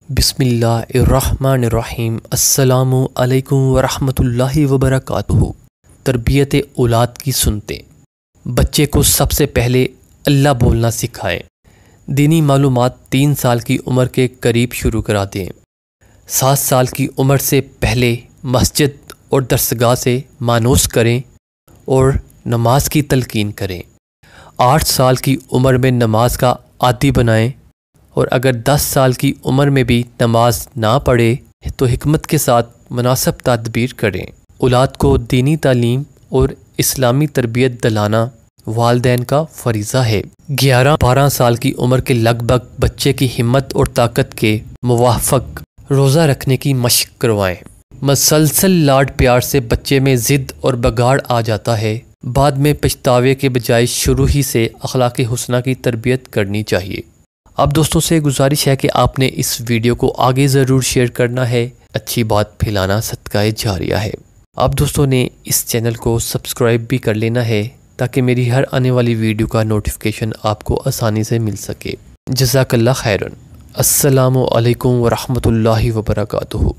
बिस्मिल्लाहिर्रहमानिर्रहीम। अस्सलामु अलैकुम वरहमतुल्लाहि वबरकातुहू। तरबियत औलाद की सुनते बच्चे को सबसे पहले अल्लाह बोलना सिखाएं। दीनी मालूमात 3 साल की उम्र के करीब शुरू करा दें। 7 साल की उम्र से पहले मस्जिद और दरसगाह से मानूस करें और नमाज की तलकीन करें। 8 साल की उम्र में नमाज का आदी बनाएं और अगर 10 साल की उम्र में भी नमाज ना पढ़े तो हिकमत के साथ मुनासिब तदबीर करें। औलाद को दीनी तालीम और इस्लामी तरबियत दिलाना वालिदैन का फरीज़ा है। 11-12 साल की उम्र के लगभग बच्चे की हिम्मत और ताकत के मुवाफ़िक रोज़ा रखने की मशक करवाएं। मसलसल लाड प्यार से बच्चे में ज़िद और बगाड़ आ जाता है। बाद में पछतावे के बजाय शुरू ही से अखलाक़ हुस्ना की तरबियत करनी चाहिए। अब दोस्तों से गुजारिश है कि आपने इस वीडियो को आगे ज़रूर शेयर करना है। अच्छी बात फैलाना सदक़ाए जारिया है। आप दोस्तों ने इस चैनल को सब्सक्राइब भी कर लेना है ताकि मेरी हर आने वाली वीडियो का नोटिफिकेशन आपको आसानी से मिल सके। जज़ाकल्लाह खैरन। अस्सलामु अलैकुम वरहमतुल्लाहि वबरकातुहू।